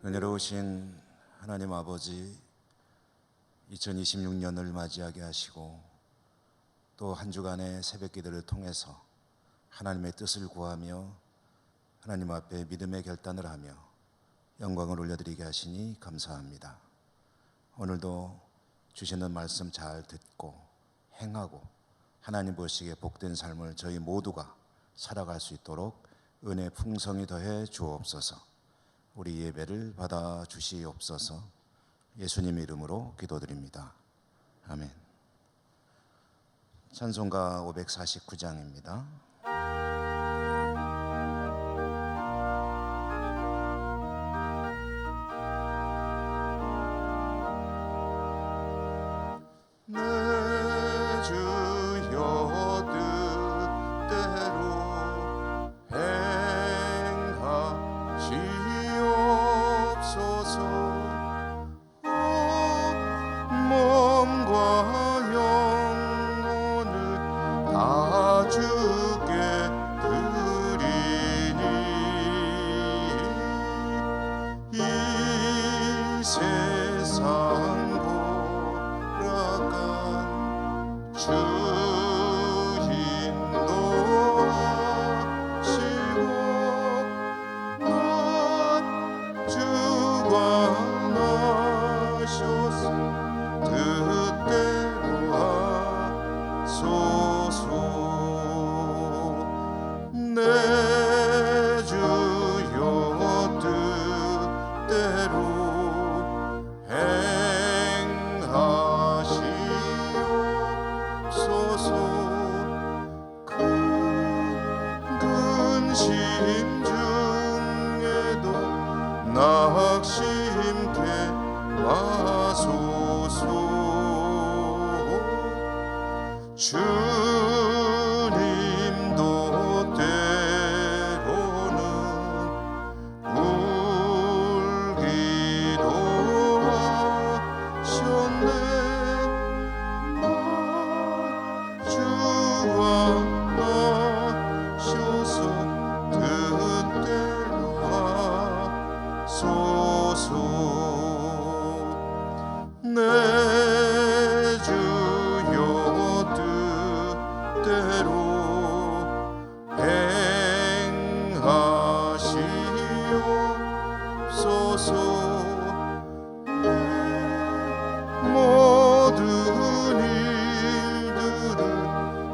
은혜로우신 하나님 아버지, 2026년을 맞이하게 하시고 또 한 주간의 새벽 기도를 통해서 하나님의 뜻을 구하며 하나님 앞에 믿음의 결단을 하며 영광을 올려드리게 하시니 감사합니다. 오늘도 주시는 말씀 잘 듣고 행하고 하나님 보시기에 복된 삶을 저희 모두가 살아갈 수 있도록 은혜 풍성히 더해 주옵소서. 우리 예배를 받아 주시옵소서. 예수님 이름으로 기도드립니다. 아멘. 찬송가 549장입니다.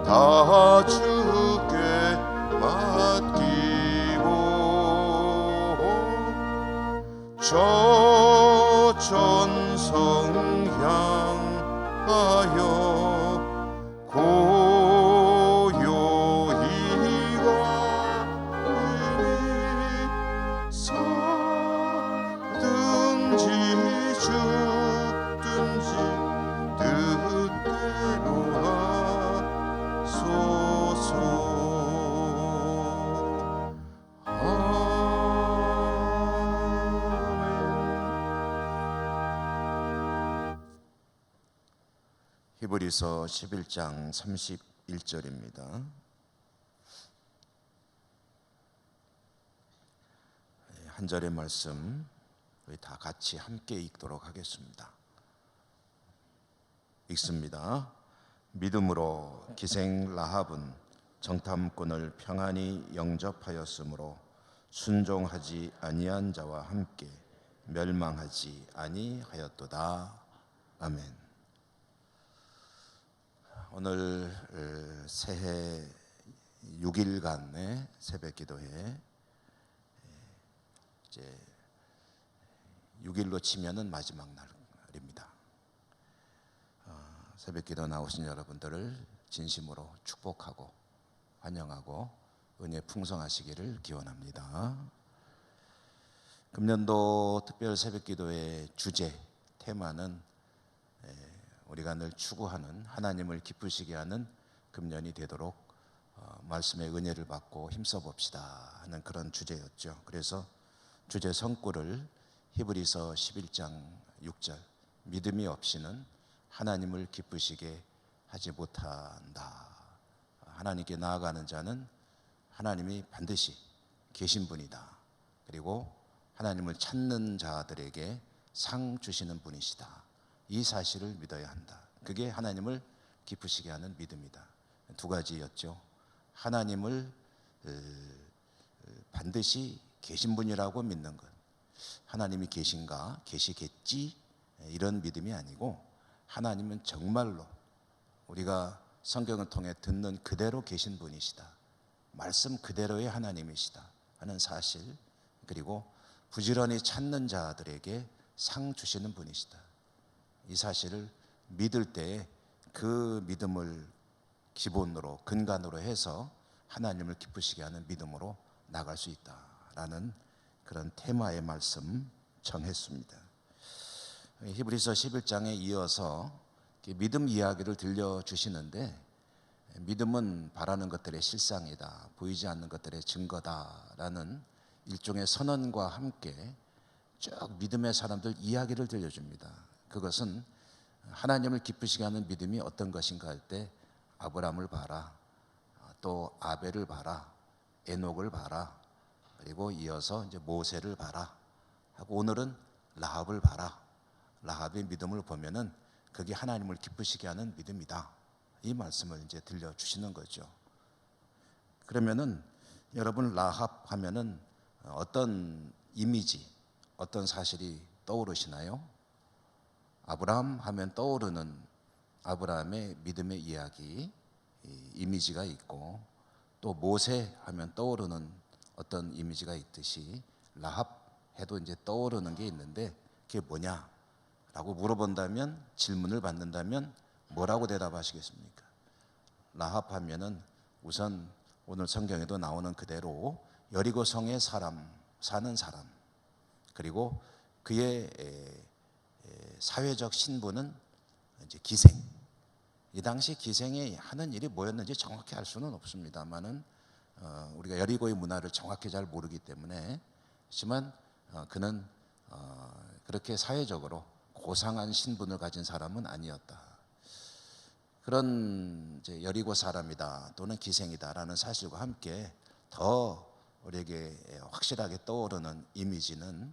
다 주께 맡기고 저 천성 향하여 고요히 가리니 사든지 죽든지 뜻대로 하소서. 히브리서 11장 31절입니다. 한 절의 말씀 우리 다 같이 함께 읽도록 하겠습니다. 읽습니다. 믿음으로 기생 라합은 정탐꾼을 평안히 영접하였으므로 순종하지 아니한 자와 함께 멸망하지 아니하였도다. 아멘. 오늘 새해 6일간의 새벽 기도회, 이제 6일로 치면은 마지막 날입니다. 새벽 기도 나오신 여러분들을 진심으로 축복하고 환영하고 은혜 풍성하시기를 기원합니다. 금년도 특별 새벽 기도의 주제, 테마는 우리가 늘 추구하는 하나님을 기쁘시게 하는 금년이 되도록 말씀의 은혜를 받고 힘써 봅시다 하는 그런 주제였죠. 그래서 주제 성구를 히브리서 11장 6절, 믿음이 없이는 하나님을 기쁘시게 하지 못한다. 하나님께 나아가는 자는 하나님이 반드시 계신 분이다. 그리고 하나님을 찾는 자들에게 상 주시는 분이시다. 이 사실을 믿어야 한다. 그게 하나님을 기쁘시게 하는 믿음이다. 두 가지였죠. 하나님을 반드시 계신 분이라고 믿는 것. 하나님이 계신가, 계시겠지, 이런 믿음이 아니고 하나님은 정말로 우리가 성경을 통해 듣는 그대로 계신 분이시다. 말씀 그대로의 하나님이시다 하는 사실, 그리고 부지런히 찾는 자들에게 상 주시는 분이시다. 이 사실을 믿을 때에 그 믿음을 기본으로, 근간으로 해서 하나님을 기쁘시게 하는 믿음으로 나갈 수 있다라는 그런 테마의 말씀 정했습니다. 히브리서 11장에 이어서 믿음 이야기를 들려주시는데, 믿음은 바라는 것들의 실상이다, 보이지 않는 것들의 증거다라는 일종의 선언과 함께 쭉 믿음의 사람들 이야기를 들려줍니다. 그것은 하나님을 기쁘시게 하는 믿음이 어떤 것인가 할 때 아브라함을 봐라, 또 아벨을 봐라, 에녹을 봐라, 그리고 이어서 이제 모세를 봐라 하고 오늘은 라합을 봐라. 라합의 믿음을 보면은 그게 하나님을 기쁘시게 하는 믿음이다. 이 말씀을 이제 들려주시는 거죠. 그러면은 여러분, 라합 하면은 어떤 이미지, 어떤 사실이 떠오르시나요? 아브라함 하면 떠오르는 아브라함의 믿음의 이야기, 이미지가 있고, 또 모세 하면 떠오르는 어떤 이미지가 있듯이 라합 해도 이제 떠오르는 게 있는데, 그게 뭐냐? 라고 물어본다면, 질문을 받는다면 뭐라고 대답하시겠습니까? 라합 하면은 우선 오늘 성경에도 나오는 그대로 여리고 성의 사는 사람, 그리고 그의 사회적 신분은 이제 기생. 이 당시 기생이 하는 일이 뭐였는지 정확히 알 수는 없습니다만은 우리가 여리고의 문화를 정확히 잘 모르기 때문에, 하지만 그는 그렇게 사회적으로 고상한 신분을 가진 사람은 아니었다. 그런 이제 여리고 사람이다 또는 기생이다라는 사실과 함께 더 우리에게 확실하게 떠오르는 이미지는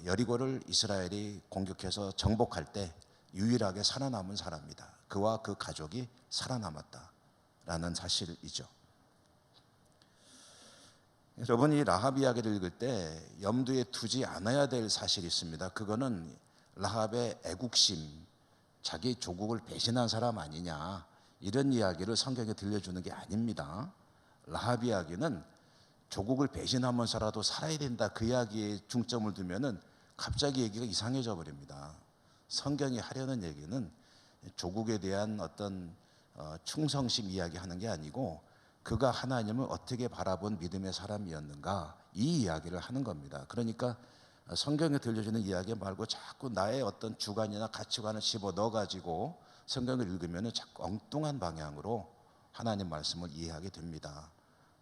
여리고를 이스라엘이 공격해서 정복할 때 유일하게 살아남은 사람이다. 그와 그 가족이 살아남았다라는 사실이죠. 여러분, 이 라합 이야기를 읽을 때 염두에 두지 않아야 될 사실이 있습니다. 그거는 라합의 애국심, 자기 조국을 배신한 사람 아니냐, 이런 이야기를 성경에 들려주는 게 아닙니다. 라합 이야기는 조국을 배신하면서라도 살아야 된다, 그 이야기에 중점을 두면은 갑자기 얘기가 이상해져 버립니다. 성경이 하려는 얘기는 조국에 대한 어떤 충성심 이야기하는 게 아니고, 그가 하나님을 어떻게 바라본 믿음의 사람이었는가, 이 이야기를 하는 겁니다. 그러니까 성경에 들려주는 이야기 말고 자꾸 나의 어떤 주관이나 가치관을 집어넣어가지고 성경을 읽으면 자꾸 엉뚱한 방향으로 하나님 말씀을 이해하게 됩니다.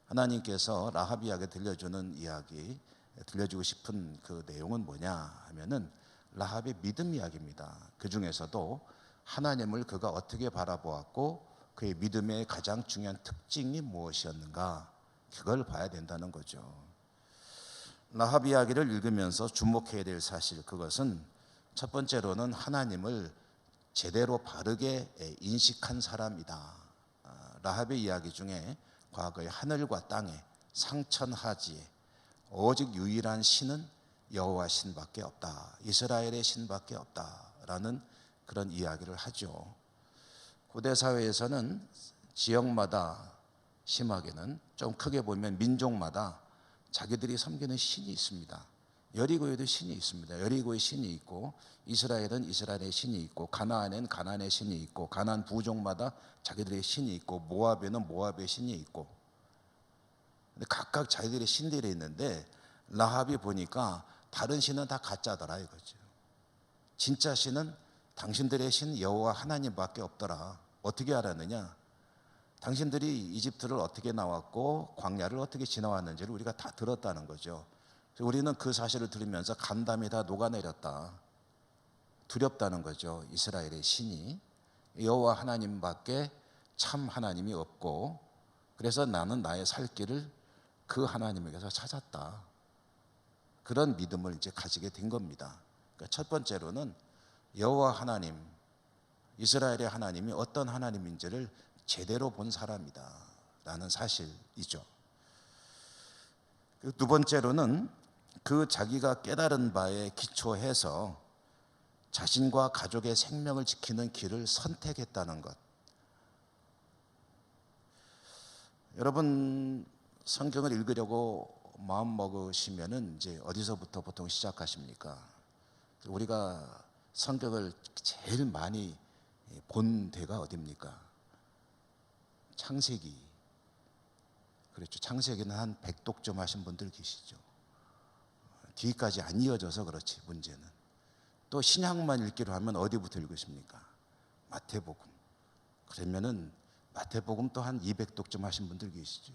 하나님께서 라합 이야기 들려주는 이야기, 들려주고 싶은 그 내용은 뭐냐 하면은 라합의 믿음 이야기입니다. 그 중에서도 하나님을 그가 어떻게 바라보았고 그의 믿음의 가장 중요한 특징이 무엇이었는가, 그걸 봐야 된다는 거죠. 라합 이야기를 읽으면서 주목해야 될 사실, 그것은 첫 번째로는 하나님을 제대로 바르게 인식한 사람이다. 라합의 이야기 중에 과거의 하늘과 땅에, 상천하지에 오직 유일한 신은 여호와 신밖에 없다, 이스라엘의 신밖에 없다라는 그런 이야기를 하죠. 고대 사회에서는 지역마다, 심하게는 좀 크게 보면 민족마다 자기들이 섬기는 신이 있습니다. 여리고에도 신이 있습니다. 여리고의 신이 있고, 이스라엘은 이스라엘의 신이 있고, 가나안엔 가나안의 신이 있고, 가나안 부족마다 자기들의 신이 있고, 모압에는 모압의 신이 있고, 근데 각각 자기들의 신들이 있는데 라합이 보니까 다른 신은 다 가짜더라 이거죠. 진짜 신은 당신들의 신 여호와 하나님밖에 없더라. 어떻게 알았느냐? 당신들이 이집트를 어떻게 나왔고 광야를 어떻게 지나왔는지를 우리가 다 들었다는 거죠. 우리는 그 사실을 들으면서 간담이 다 녹아내렸다. 두렵다는 거죠. 이스라엘의 신이 여호와 하나님밖에 참 하나님이 없고, 그래서 나는 나의 살 길을 그 하나님에게서 찾았다. 그런 믿음을 이제 가지게 된 겁니다. 그러니까 첫 번째로는 여호와 하나님, 이스라엘의 하나님이 어떤 하나님인지를 제대로 본 사람이다라는 사실이죠. 두 번째로는 그 자기가 깨달은 바에 기초해서 자신과 가족의 생명을 지키는 길을 선택했다는 것. 여러분 성경을 읽으려고 마음 먹으시면은 이제 어디서부터 보통 시작하십니까? 우리가 성경을 제일 많이 본 데가 어디입니까? 창세기. 그렇죠. 창세기는 한 100독점 하신 분들 계시죠. 뒤까지 안 이어져서 그렇지 문제는. 또 신약만 읽기로 하면 어디부터 읽으십니까? 마태복음. 그러면은 마태복음 또 한 200독점 하신 분들 계시죠.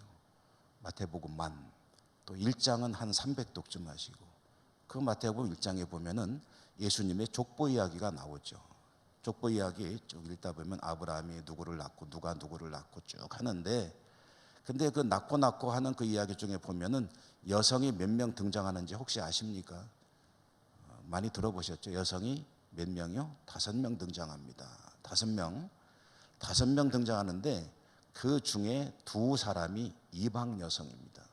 마태복음만. 또 1장은 한 300독점 하시고, 그 마태복음 1장에 보면은 예수님의 족보 이야기가 나오죠. 족보 이야기 쭉 읽다 보면 아브라함이 누구를 낳고 누가 누구를 낳고 쭉 하는데, 근데 그 낳고 하는 그 이야기 중에 보면은 여성이 몇 명 등장하는지 혹시 아십니까? 많이 들어보셨죠? 여성이 몇 명이요? 5명 등장합니다. 5명 등장하는데 그 중에 2사람이 이방 여성입니다.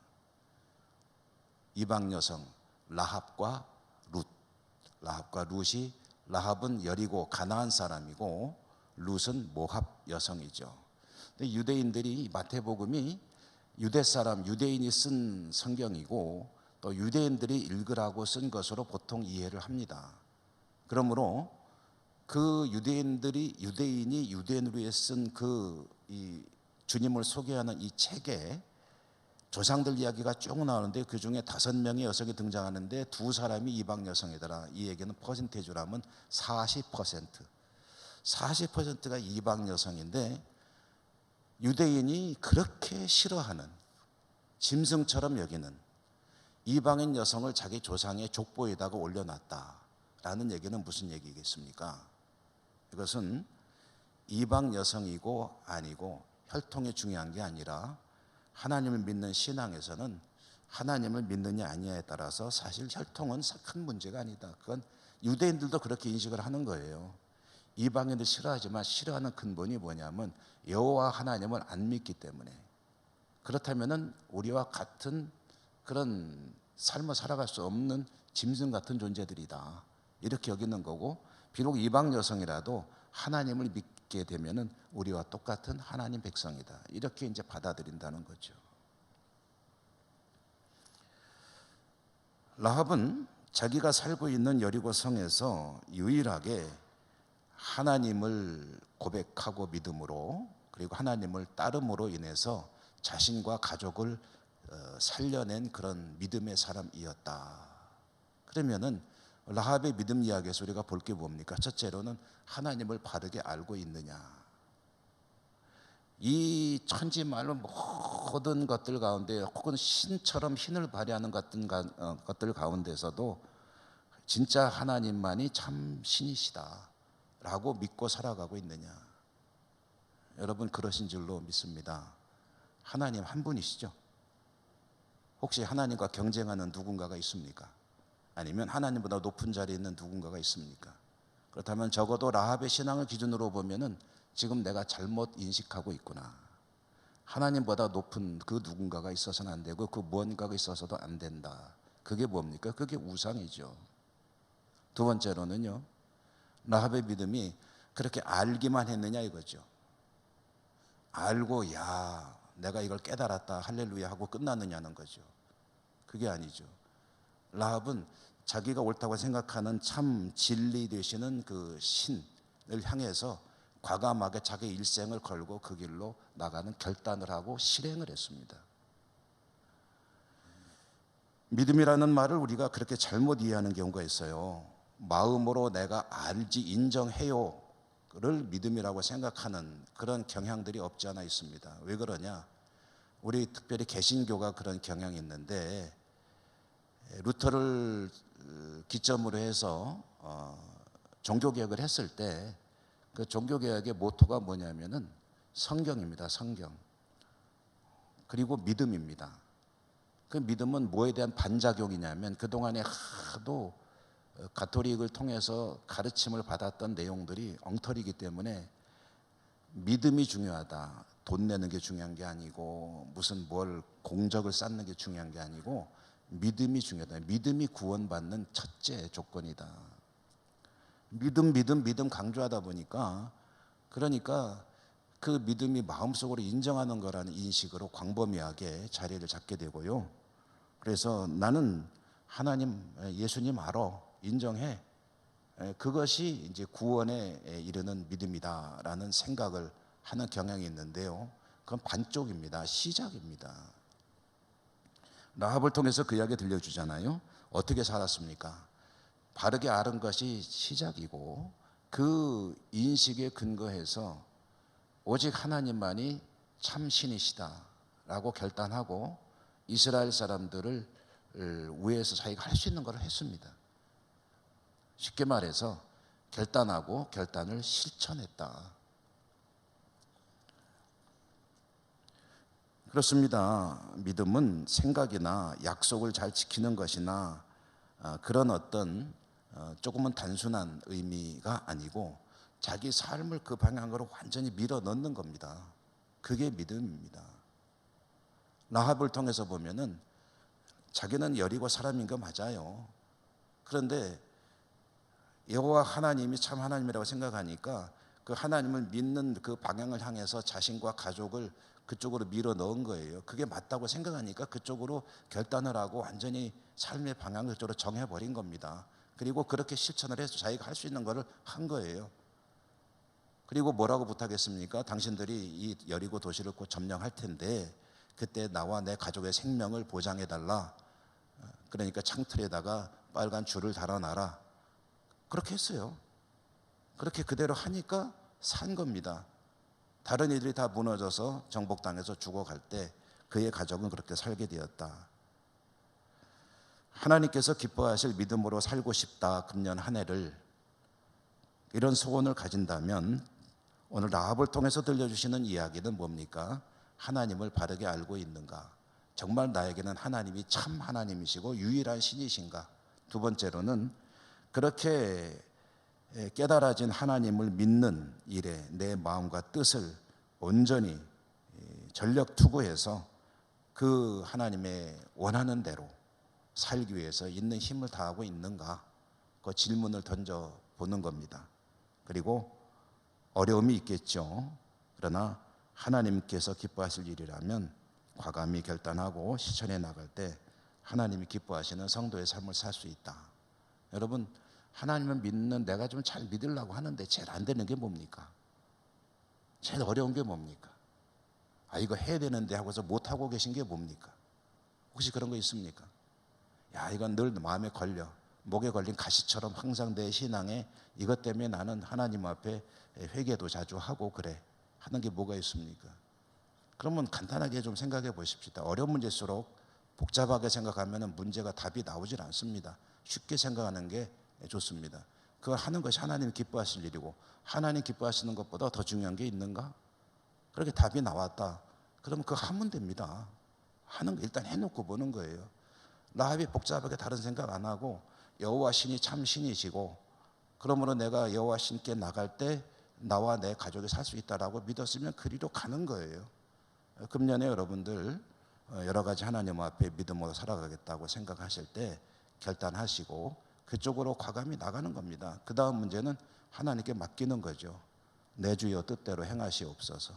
이방 여성 라합과 룻. 라합과 룻이, 라합은 여리고 가나안 사람이고 룻은 모압 여성이죠. 근데 유대인들이 마태복음이 유대 사람, 유대인이 쓴 성경이고 또 유대인들이 읽으라고 쓴 것으로 보통 이해를 합니다. 그러므로 그 유대인이 유대인으로 위해 쓴 그 이 주님을 소개하는 이 책에 조상들 이야기가 쭉 나오는데 그 중에 5명의 여성이 등장하는데 2사람이 이방 여성이더라. 이 얘기는 퍼센테이지로 하면 40%가 이방 여성인데, 유대인이 그렇게 싫어하는, 짐승처럼 여기는 이방인 여성을 자기 조상의 족보에다가 올려놨다라는 얘기는 무슨 얘기겠습니까? 이것은 이방 여성이고 아니고 혈통이 중요한 게 아니라 하나님을 믿는 신앙에서는 하나님을 믿느냐 아니냐에 따라서 사실 혈통은 큰 문제가 아니다. 그건 유대인들도 그렇게 인식을 하는 거예요. 이방인들 싫어하지만 싫어하는 근본이 뭐냐면 여호와 하나님을 안 믿기 때문에, 그렇다면은 우리와 같은 그런 삶을 살아갈 수 없는 짐승 같은 존재들이다, 이렇게 여기는 거고, 비록 이방 여성이라도 하나님을 믿게 되면은 우리와 똑같은 하나님 백성이다, 이렇게 이제 받아들인다는 거죠. 라합은 자기가 살고 있는 여리고 성에서 유일하게 하나님을 고백하고 믿음으로, 그리고 하나님을 따름으로 인해서 자신과 가족을 살려낸 그런 믿음의 사람이었다. 그러면은 라합의 믿음 이야기에서 우리가 볼 게 뭡니까? 첫째로는 하나님을 바르게 알고 있느냐. 이 천지만물 모든 것들 가운데, 혹은 신처럼 힘을 발휘하는 것들 가운데서도 진짜 하나님만이 참 신이시다 라고 믿고 살아가고 있느냐. 여러분 그러신 줄로 믿습니다. 하나님 한 분이시죠? 혹시 하나님과 경쟁하는 누군가가 있습니까? 아니면 하나님보다 높은 자리에 있는 누군가가 있습니까? 그렇다면 적어도 라합의 신앙을 기준으로 보면은 지금 내가 잘못 인식하고 있구나. 하나님보다 높은 그 누군가가 있어서는 안 되고 그 무언가가 있어서도 안 된다. 그게 뭡니까? 그게 우상이죠. 두 번째로는요, 라합의 믿음이 그렇게 알기만 했느냐 이거죠. 알고 야 내가 이걸 깨달았다 할렐루야 하고 끝났느냐는 거죠. 그게 아니죠. 라합은 자기가 옳다고 생각하는 참 진리 되시는 그 신을 향해서 과감하게 자기 일생을 걸고 그 길로 나가는 결단을 하고 실행을 했습니다. 믿음이라는 말을 우리가 그렇게 잘못 이해하는 경우가 있어요. 마음으로 내가 알지 인정해요를 믿음이라고 생각하는 그런 경향들이 없지 않아 있습니다. 왜 그러냐? 우리 특별히 개신교가 그런 경향이 있는데, 루터를 기점으로 해서 종교개혁을 했을 때 그 종교개혁의 모토가 뭐냐면은 성경입니다. 성경. 그리고 믿음입니다. 그 믿음은 뭐에 대한 반작용이냐면 그동안에 하도 가톨릭을 통해서 가르침을 받았던 내용들이 엉터리이기 때문에 믿음이 중요하다. 돈 내는 게 중요한 게 아니고 무슨 뭘 공적을 쌓는 게 중요한 게 아니고 믿음이 중요하다. 믿음이 구원받는 첫째 조건이다. 믿음 강조하다 보니까 그러니까 그 믿음이 마음속으로 인정하는 거라는 인식으로 광범위하게 자리를 잡게 되고요. 그래서 나는 하나님, 예수님 알아, 인정해. 그것이 이제 구원에 이르는 믿음이다라는 생각을 하는 경향이 있는데요. 그건 반쪽입니다. 시작입니다. 라합을 통해서 그 이야기 들려주잖아요. 어떻게 살았습니까? 바르게 아는 것이 시작이고 그 인식에 근거해서 오직 하나님만이 참 신이시다라고 결단하고 이스라엘 사람들을 위해서 자기가 할 수 있는 걸 했습니다. 쉽게 말해서 결단하고 결단을 실천했다. 그렇습니다. 믿음은 생각이나 약속을 잘 지키는 것이나 그런 어떤 조금은 단순한 의미가 아니고 자기 삶을 그 방향으로 완전히 밀어 넣는 겁니다. 그게 믿음입니다. 라합을 통해서 보면은 자기는 여리고 사람인 거 맞아요. 그런데 여호와 하나님이 참 하나님이라고 생각하니까 그 하나님을 믿는 그 방향을 향해서 자신과 가족을 그쪽으로 밀어 넣은 거예요. 그게 맞다고 생각하니까 그쪽으로 결단을 하고 완전히 삶의 방향을 그쪽으로 정해버린 겁니다. 그리고 그렇게 실천을 해서 자기가 할 수 있는 것을 한 거예요. 그리고 뭐라고 부탁했습니까? 당신들이 이 여리고 도시를 곧 점령할 텐데 그때 나와 내 가족의 생명을 보장해달라. 그러니까 창틀에다가 빨간 줄을 달아놔라. 그렇게 했어요. 그렇게 그대로 하니까 산 겁니다. 다른 이들이 다 무너져서 정복당해서 죽어갈 때 그의 가족은 그렇게 살게 되었다. 하나님께서 기뻐하실 믿음으로 살고 싶다. 금년 한 해를 이런 소원을 가진다면 오늘 라합을 통해서 들려주시는 이야기는 뭡니까? 하나님을 바르게 알고 있는가? 정말 나에게는 하나님이 참 하나님이시고 유일한 신이신가? 두 번째로는 그렇게 깨달아진 하나님을 믿는 일에 내 마음과 뜻을 온전히 전력 투구해서 그 하나님의 원하는 대로 살기 위해서 있는 힘을 다하고 있는가? 그 질문을 던져보는 겁니다. 그리고 어려움이 있겠죠. 그러나 하나님께서 기뻐하실 일이라면 과감히 결단하고 실천해 나갈 때 하나님이 기뻐하시는 성도의 삶을 살 수 있다. 여러분, 하나님을 믿는 내가 좀 잘 믿으려고 하는데 제일 안 되는 게 뭡니까? 제일 어려운 게 뭡니까? 이거 해야 되는데 하고서 못하고 계신 게 뭡니까? 혹시 그런 거 있습니까? 이건 늘 마음에 걸려. 목에 걸린 가시처럼 항상 내 신앙에 이것 때문에 나는 하나님 앞에 회개도 자주 하고 그래. 하는 게 뭐가 있습니까? 그러면 간단하게 좀 생각해 보십시다. 어려운 문제일수록 복잡하게 생각하면 문제가 답이 나오질 않습니다. 쉽게 생각하는 게 좋습니다. 그걸 하는 것이 하나님이 기뻐하실 일이고 하나님 기뻐하시는 것보다 더 중요한 게 있는가? 그렇게 답이 나왔다. 그러면 그거 하면 됩니다. 하는 거 일단 해놓고 보는 거예요. 라합이 복잡하게 다른 생각 안 하고 여호와 신이 참 신이시고 그러므로 내가 여호와 신께 나갈 때 나와 내 가족이 살 수 있다라고 믿었으면 그리로 가는 거예요. 금년에 여러분들 여러 가지 하나님 앞에 믿음으로 살아가겠다고 생각하실 때 결단하시고 그쪽으로 과감히 나가는 겁니다. 그 다음 문제는 하나님께 맡기는 거죠. 내 주여 뜻대로 행하시옵소서.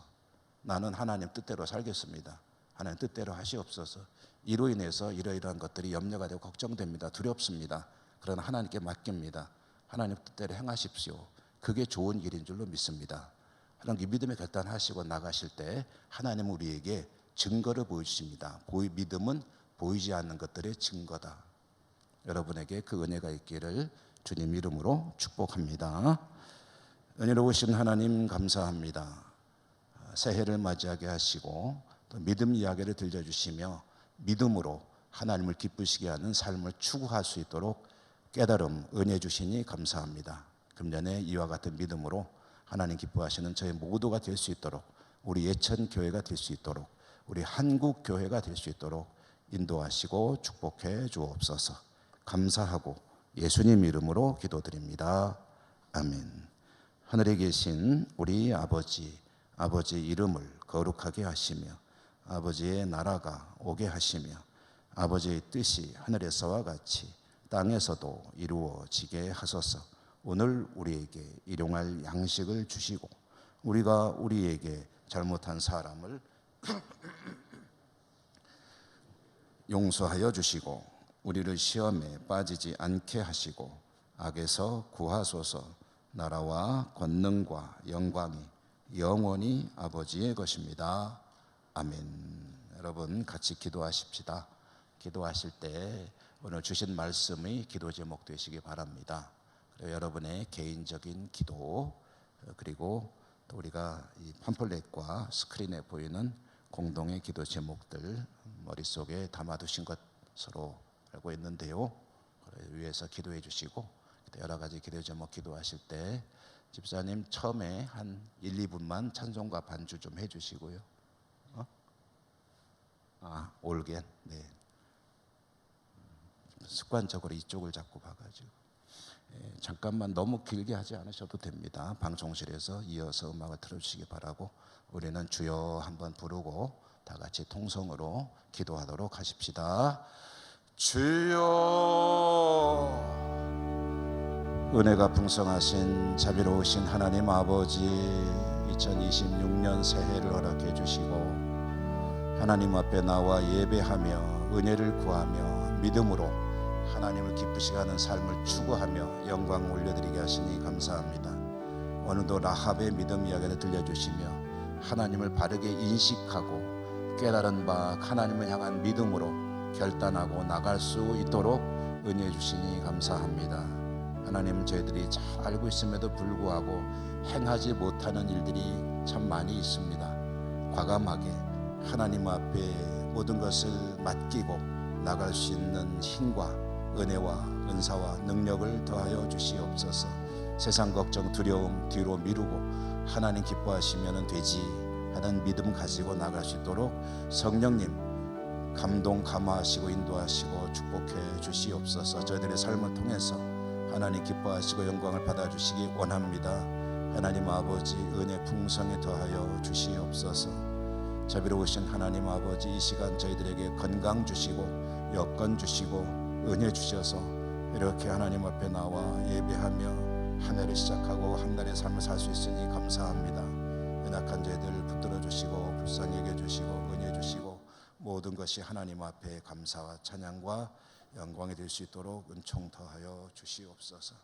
나는 하나님 뜻대로 살겠습니다. 하나님 뜻대로 하시옵소서. 이로 인해서 이러이러한 것들이 염려가 되고 걱정됩니다. 두렵습니다. 그러나 하나님께 맡깁니다. 하나님 뜻대로 행하십시오. 그게 좋은 일인 줄로 믿습니다. 하나님 믿음의 결단하시고 나가실 때 하나님은 우리에게 증거를 보여주십니다. 믿음은 보이지 않는 것들의 증거다. 여러분에게 그 은혜가 있기를 주님 이름으로 축복합니다. 은혜로우신 하나님 감사합니다. 새해를 맞이하게 하시고 또 믿음 이야기를 들려주시며 믿음으로 하나님을 기쁘시게 하는 삶을 추구할 수 있도록 깨달음, 은혜 주시니 감사합니다. 금년에 이와 같은 믿음으로 하나님 기뻐하시는 저희 모두가 될 수 있도록 우리 예천교회가 될 수 있도록 우리 한국교회가 될 수 있도록 인도하시고 축복해 주옵소서. 감사하고 예수님 이름으로 기도드립니다. 아멘. 하늘에 계신 우리 아버지, 아버지 이름을 거룩하게 하시며 아버지의 나라가 오게 하시며 아버지의 뜻이 하늘에서와 같이 땅에서도 이루어지게 하소서. 오늘 우리에게 일용할 양식을 주시고 우리가 우리에게 잘못한 사람을 용서하여 주시고 우리를 시험에 빠지지 않게 하시고 악에서 구하소서. 나라와 권능과 영광이 영원히 아버지의 것입니다. 아멘. 여러분 같이 기도하십시다. 기도하실 때 오늘 주신 말씀이 기도 제목 되시기 바랍니다. 그리고 여러분의 개인적인 기도, 그리고 또 우리가 이 팜플렛과 스크린에 보이는 공동의 기도 제목들 머릿속에 담아두신 것으로 알고 있는데요. 위에서 기도해 주시고 여러 가지 기도 제목 기도하실 때 집사님 처음에 한 1, 2분만 찬송과 반주 좀 해주시고요. 올겐. 네. 습관적으로 이쪽을 자꾸 봐가지고 잠깐만 너무 길게 하지 않으셔도 됩니다. 방송실에서 이어서 음악을 틀어주시기 바라고 우리는 주여 한번 부르고 다 같이 통성으로 기도하도록 하십시다. 주여. 은혜가 풍성하신 자비로우신 하나님 아버지, 2026년 새해를 허락해 주시고 하나님 앞에 나와 예배하며 은혜를 구하며 믿음으로 하나님을 기쁘시게 하는 삶을 추구하며 영광 올려드리게 하시니 감사합니다. 오늘도 라합의 믿음 이야기를 들려주시며 하나님을 바르게 인식하고 깨달은 바 하나님을 향한 믿음으로 결단하고 나갈 수 있도록 은혜해 주시니 감사합니다. 하나님, 저희들이 잘 알고 있음에도 불구하고 행하지 못하는 일들이 참 많이 있습니다. 과감하게 하나님 앞에 모든 것을 맡기고 나갈 수 있는 힘과 은혜와 은사와 능력을 더하여 주시옵소서. 세상 걱정 두려움 뒤로 미루고 하나님 기뻐하시면 되지 하는 믿음 가지고 나갈 수 있도록 성령님 감동 감화하시고 인도하시고 축복해 주시옵소서. 저희들의 삶을 통해서 하나님 기뻐하시고 영광을 받아주시기 원합니다. 하나님 아버지 은혜 풍성에 더하여 주시옵소서. 자비로우신 하나님 아버지, 이 시간 저희들에게 건강 주시고 여건 주시고 은혜 주셔서 이렇게 하나님 앞에 나와 예배하며 한 해를 시작하고 한 날의 삶을 살 수 있으니 감사합니다. 연약한 저희들 붙들어 주시고 불쌍히 여겨 주시고 은혜 주시고 모든 것이 하나님 앞에 감사와 찬양과 영광이 될 수 있도록 은총 더하여 주시옵소서.